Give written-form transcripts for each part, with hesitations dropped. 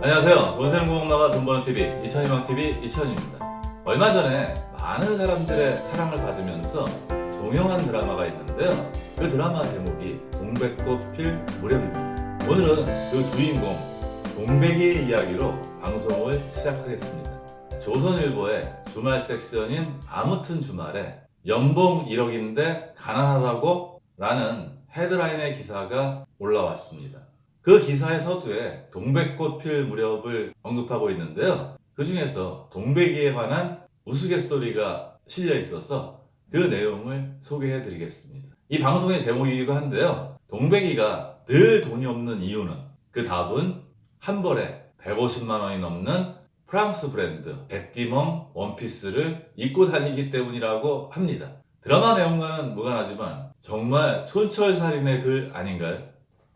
안녕하세요. 돈 세는 구멍나가 돈 버는 TV 이천희망TV 이천희입니다. 얼마 전에 많은 사람들의 사랑을 받으면서 종영한 드라마가 있는데요. 그 드라마 제목이 동백꽃 필 무렵입니다. 오늘은 그 주인공 동백이의 이야기로 방송을 시작하겠습니다. 조선일보의 주말 섹션인 아무튼 주말에 연봉 1억인데 가난하다고? 라는 헤드라인의 기사가 올라왔습니다. 그 기사의 서두에 동백꽃 필 무렵을 언급하고 있는데요. 그 중에서 동백이에 관한 우스갯소리가 실려 있어서 그 내용을 소개해 드리겠습니다. 이 방송의 제목이기도 한데요. 동백이가 늘 돈이 없는 이유는, 그 답은 한 벌에 150만 원이 넘는 프랑스 브랜드 베띠멍 원피스를 입고 다니기 때문이라고 합니다. 드라마 내용과는 무관하지만 정말 촌철살인의 글 아닌가요?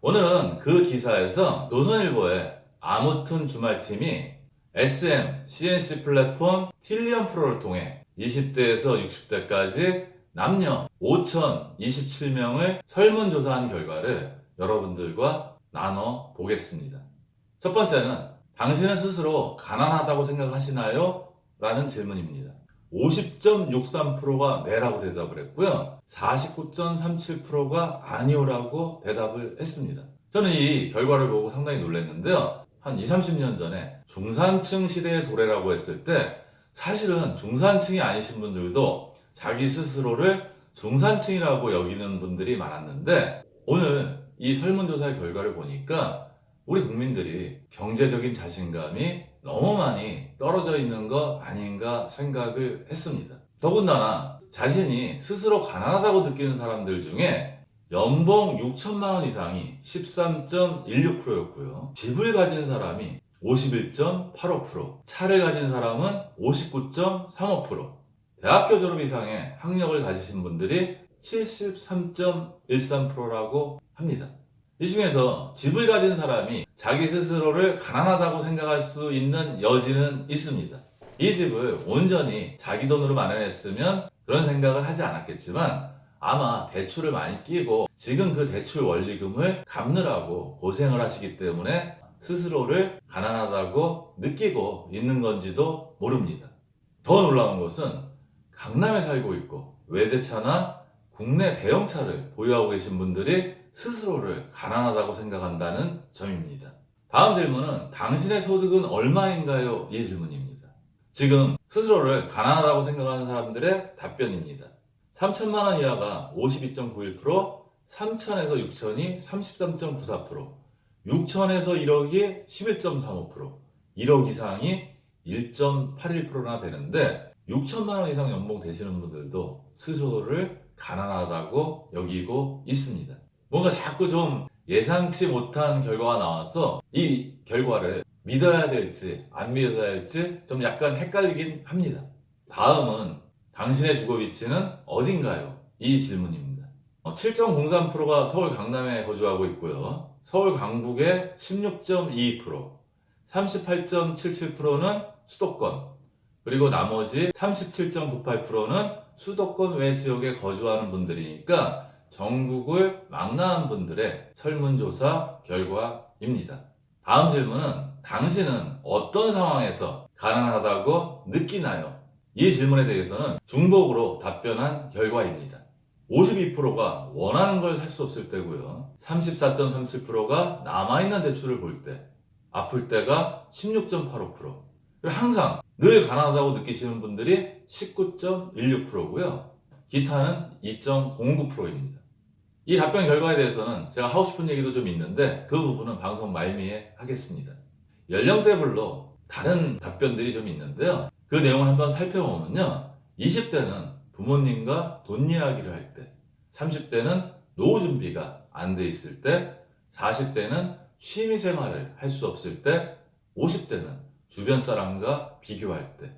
오늘은 그 기사에서 조선일보의 아무튼 주말팀이 SM, CNC 플랫폼 틸리언 프로를 통해 20대에서 60대까지 남녀 5,027명을 설문조사한 결과를 여러분들과 나눠 보겠습니다. 첫 번째는 당신은 스스로 가난하다고 생각하시나요? 라는 질문입니다. 50.63%가 네라고 대답을 했고요. 49.37%가 아니오라고 대답을 했습니다. 저는 이 결과를 보고 상당히 놀랐는데요. 한 20, 30년 전에 중산층 시대의 도래라고 했을 때 사실은 중산층이 아니신 분들도 자기 스스로를 중산층이라고 여기는 분들이 많았는데, 오늘 이 설문조사의 결과를 보니까 우리 국민들이 경제적인 자신감이 너무 많이 떨어져 있는 거 아닌가 생각을 했습니다. 더군다나 자신이 스스로 가난하다고 느끼는 사람들 중에 연봉 6천만 원 이상이 13.16%였고요. 집을 가진 사람이 51.85%, 차를 가진 사람은 59.35%, 대학교 졸업 이상의 학력을 가지신 분들이 73.13%라고 합니다. 이 중에서 집을 가진 사람이 자기 스스로를 가난하다고 생각할 수 있는 여지는 있습니다. 이 집을 온전히 자기 돈으로 마련했으면 그런 생각을 하지 않았겠지만, 아마 대출을 많이 끼고 지금 그 대출 원리금을 갚느라고 고생을 하시기 때문에 스스로를 가난하다고 느끼고 있는 건지도 모릅니다. 더 놀라운 것은 강남에 살고 있고 외제차나 국내 대형차를 보유하고 계신 분들이 스스로를 가난하다고 생각한다는 점입니다. 다음 질문은 당신의 소득은 얼마인가요? 이 질문입니다. 지금 스스로를 가난하다고 생각하는 사람들의 답변입니다. 3천만 원 이하가 52.91%, 3천에서 6천이 33.94%, 6천에서 1억이 11.35%, 1억 이상이 1.81%나 되는데, 6천만 원 이상 연봉 되시는 분들도 스스로를 가난하다고 여기고 있습니다. 뭔가 자꾸 좀 예상치 못한 결과가 나와서 이 결과를 믿어야 될지 안 믿어야 할지 좀 약간 헷갈리긴 합니다. 다음은 당신의 주거 위치는 어딘가요? 이 질문입니다. 7.03%가 서울 강남에 거주하고 있고요. 서울 강북의 16.22%, 38.77%는 수도권, 그리고 나머지 37.98%는 수도권 외 지역에 거주하는 분들이니까 전국을 망라한 분들의 설문조사 결과입니다. 다음 질문은 당신은 어떤 상황에서 가난하다고 느끼나요? 이 질문에 대해서는 중복으로 답변한 결과입니다. 52%가 원하는 걸 살 수 없을 때고요. 34.37%가 남아있는 대출을 볼 때, 아플 때가 16.85%, 그리고 항상 늘 가난하다고 느끼시는 분들이 19.16%고요. 기타는 2.09%입니다. 이 답변 결과에 대해서는 제가 하고 싶은 얘기도 좀 있는데 그 부분은 방송 말미에 하겠습니다. 연령대별로 다른 답변들이 좀 있는데요. 그 내용을 한번 살펴보면요. 20대는 부모님과 돈 이야기를 할 때, 30대는 노후 준비가 안 돼 있을 때, 40대는 취미 생활을 할 수 없을 때, 50대는 주변 사람과 비교할 때,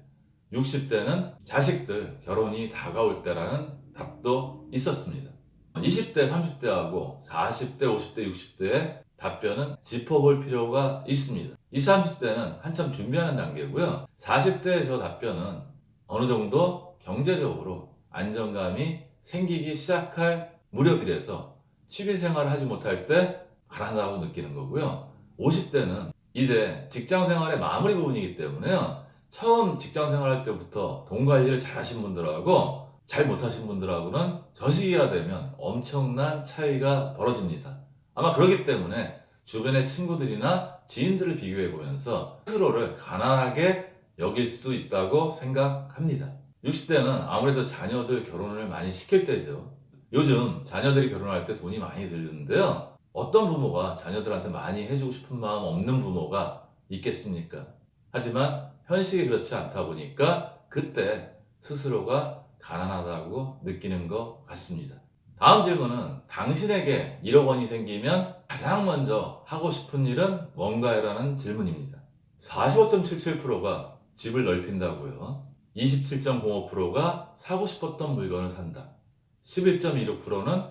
60대는 자식들 결혼이 다가올 때라는 답도 있었습니다. 20대, 30대하고 40대, 50대, 60대의 답변은 짚어볼 필요가 있습니다. 20, 30대는 한참 준비하는 단계고요. 40대의 저 답변은 어느 정도 경제적으로 안정감이 생기기 시작할 무렵이라서 취미생활을 하지 못할 때 가난하다고 느끼는 거고요. 50대는 이제 직장 생활의 마무리 부분이기 때문에요. 처음 직장 생활할 때부터 돈 관리를 잘 하신 분들하고 잘 못하신 분들하고는 저 시기가 되면 엄청난 차이가 벌어집니다. 아마 그렇기 때문에 주변의 친구들이나 지인들을 비교해 보면서 스스로를 가난하게 여길 수 있다고 생각합니다. 60대는 아무래도 자녀들 결혼을 많이 시킬 때죠. 요즘 자녀들이 결혼할 때 돈이 많이 들는데요. 어떤 부모가 자녀들한테 많이 해주고 싶은 마음 없는 부모가 있겠습니까? 하지만 현실이 그렇지 않다 보니까 그때 스스로가 가난하다고 느끼는 것 같습니다. 다음 질문은 당신에게 1억 원이 생기면 가장 먼저 하고 싶은 일은 뭔가요? 라는 질문입니다. 45.77%가 집을 넓힌다고요. 27.05%가 사고 싶었던 물건을 산다. 11.26%는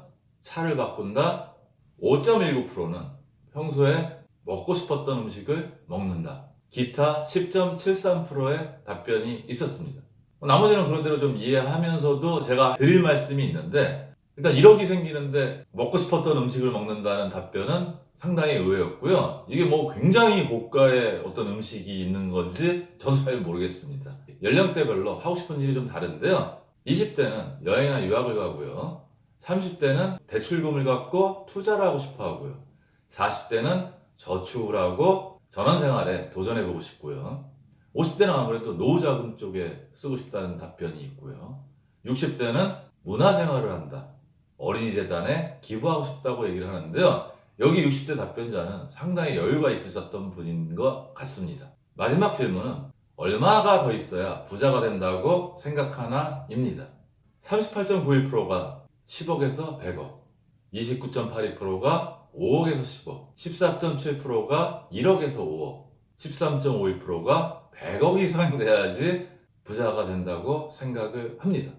차를 바꾼다. 5.19%는 평소에 먹고 싶었던 음식을 먹는다. 기타 10.73%의 답변이 있었습니다. 나머지는 그런 대로 좀 이해하면서도 제가 드릴 말씀이 있는데, 일단 1억이 생기는데 먹고 싶었던 음식을 먹는다는 답변은 상당히 의외였고요. 이게 뭐 굉장히 고가의 어떤 음식이 있는 건지 저도 잘 모르겠습니다. 연령대별로 하고 싶은 일이 좀 다른데요. 20대는 여행이나 유학을 가고요. 30대는 대출금을 갖고 투자를 하고 싶어 하고요. 40대는 저축을 하고 전원생활에 도전해보고 싶고요. 50대는 아무래도 노후자금 쪽에 쓰고 싶다는 답변이 있고요. 60대는 문화생활을 한다. 어린이재단에 기부하고 싶다고 얘기를 하는데요. 여기 60대 답변자는 상당히 여유가 있으셨던 분인 것 같습니다. 마지막 질문은 얼마가 더 있어야 부자가 된다고 생각하나입니다. 38.91%가 10억에서 100억, 29.82%가 5억에서 10억, 14.7%가 1억에서 5억, 13.51%가 100억 이상 돼야지 부자가 된다고 생각을 합니다.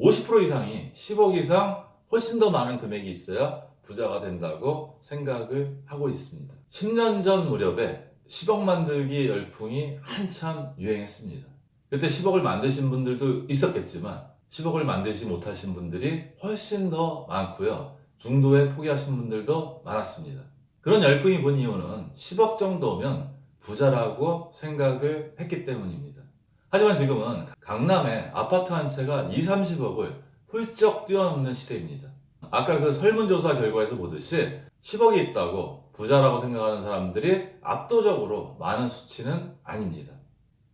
50% 이상이 10억 이상 훨씬 더 많은 금액이 있어야 부자가 된다고 생각을 하고 있습니다. 10년 전 무렵에 10억 만들기 열풍이 한참 유행했습니다. 그때 10억을 만드신 분들도 있었겠지만 10억을 만들지 못하신 분들이 훨씬 더 많고요. 중도에 포기하신 분들도 많았습니다. 그런 열풍이 본 이유는 10억 정도면 부자라고 생각을 했기 때문입니다. 하지만 지금은 강남에 아파트 한 채가 2, 30억을 훌쩍 뛰어넘는 시대입니다. 아까 그 설문조사 결과에서 보듯이 10억이 있다고 부자라고 생각하는 사람들이 압도적으로 많은 수치는 아닙니다.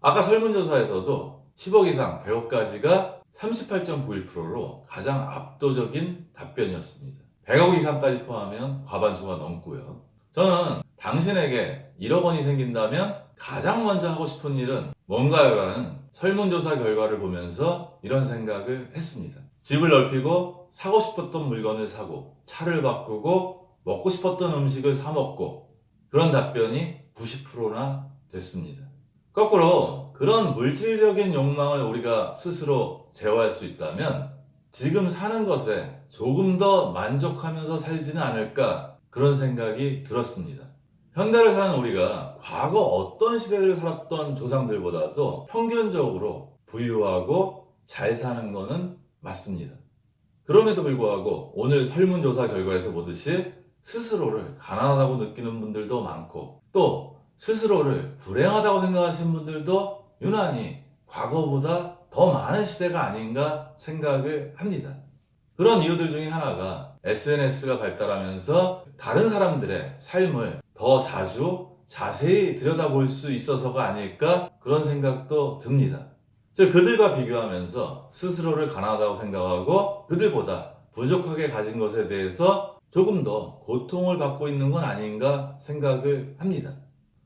아까 설문조사에서도 10억 이상 100억까지가 38.91%로 가장 압도적인 답변이었습니다. 100억 이상까지 포함하면 과반수가 넘고요. 저는 당신에게 1억 원이 생긴다면 가장 먼저 하고 싶은 일은 뭔가요? 라는 설문조사 결과를 보면서 이런 생각을 했습니다. 집을 넓히고 사고 싶었던 물건을 사고 차를 바꾸고 먹고 싶었던 음식을 사 먹고, 그런 답변이 90%나 됐습니다. 거꾸로 그런 물질적인 욕망을 우리가 스스로 제어할 수 있다면 지금 사는 것에 조금 더 만족하면서 살지는 않을까, 그런 생각이 들었습니다. 현대를 사는 우리가 과거 어떤 시대를 살았던 조상들보다도 평균적으로 부유하고 잘 사는 것은 맞습니다. 그럼에도 불구하고 오늘 설문조사 결과에서 보듯이 스스로를 가난하다고 느끼는 분들도 많고, 또 스스로를 불행하다고 생각하시는 분들도 유난히 과거보다 더 많은 시대가 아닌가 생각을 합니다. 그런 이유들 중에 하나가 SNS가 발달하면서 다른 사람들의 삶을 더 자주 자세히 들여다볼 수 있어서가 아닐까, 그런 생각도 듭니다. 즉 그들과 비교하면서 스스로를 가난하다고 생각하고 그들보다 부족하게 가진 것에 대해서 조금 더 고통을 받고 있는 건 아닌가 생각을 합니다.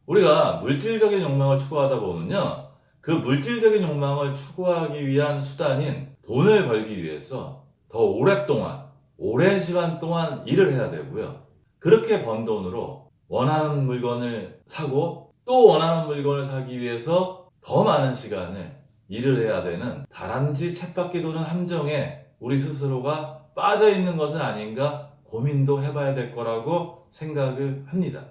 우리가 물질적인 욕망을 추구하다 보면요, 그 물질적인 욕망을 추구하기 위한 수단인 돈을 벌기 위해서 더 오랫동안, 오랜 시간 동안 일을 해야 되고요. 그렇게 번 돈으로 원하는 물건을 사고 또 원하는 물건을 사기 위해서 더 많은 시간을 일을 해야 되는 다람쥐 쳇바퀴 도는 함정에 우리 스스로가 빠져 있는 것은 아닌가 고민도 해봐야 될 거라고 생각을 합니다.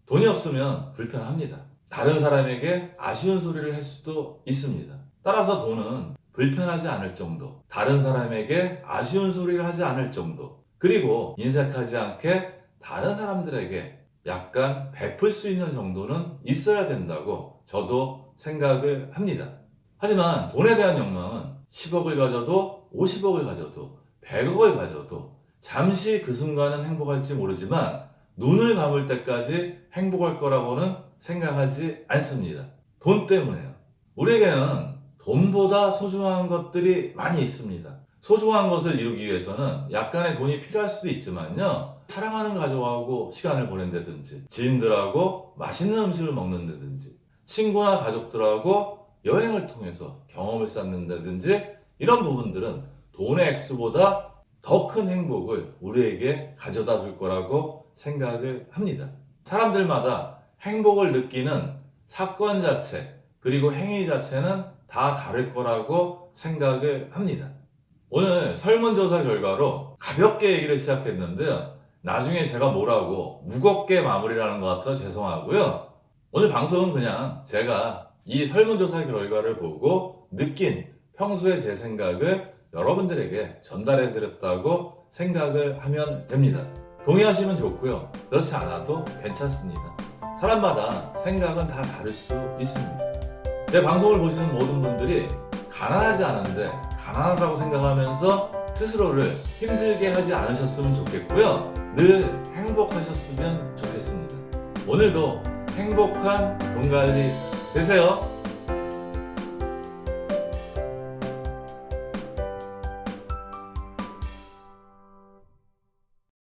돈이 없으면 불편합니다. 다른 사람에게 아쉬운 소리를 할 수도 있습니다. 따라서 돈은 불편하지 않을 정도, 다른 사람에게 아쉬운 소리를 하지 않을 정도, 그리고 인색하지 않게 다른 사람들에게 약간 베풀 수 있는 정도는 있어야 된다고 저도 생각을 합니다. 하지만 돈에 대한 욕망은 10억을 가져도 50억을 가져도 100억을 가져도 잠시 그 순간은 행복할지 모르지만 눈을 감을 때까지 행복할 거라고는 생각하지 않습니다. 돈 때문에요. 우리에게는 돈보다 소중한 것들이 많이 있습니다. 소중한 것을 이루기 위해서는 약간의 돈이 필요할 수도 있지만요. 사랑하는 가족하고 시간을 보낸다든지, 지인들하고 맛있는 음식을 먹는다든지, 친구나 가족들하고 여행을 통해서 경험을 쌓는다든지, 이런 부분들은 돈의 액수보다 더 큰 행복을 우리에게 가져다 줄 거라고 생각을 합니다. 사람들마다 행복을 느끼는 사건 자체, 그리고 행위 자체는 다 다를 거라고 생각을 합니다. 오늘 설문조사 결과로 가볍게 얘기를 시작했는데요. 나중에 제가 뭐라고 무겁게 마무리를 하는 것 같아 죄송하고요. 오늘 방송은 그냥 제가 이 설문조사 결과를 보고 느낀 평소의 제 생각을 여러분들에게 전달해 드렸다고 생각을 하면 됩니다. 동의하시면 좋고요. 그렇지 않아도 괜찮습니다. 사람마다 생각은 다 다를 수 있습니다. 제 방송을 보시는 모든 분들이 가난하지 않은데 가난하다고 생각하면서 스스로를 힘들게 하지 않으셨으면 좋겠고요. 늘 행복하셨으면 좋겠습니다. 오늘도 행복한 돈 관리 되세요.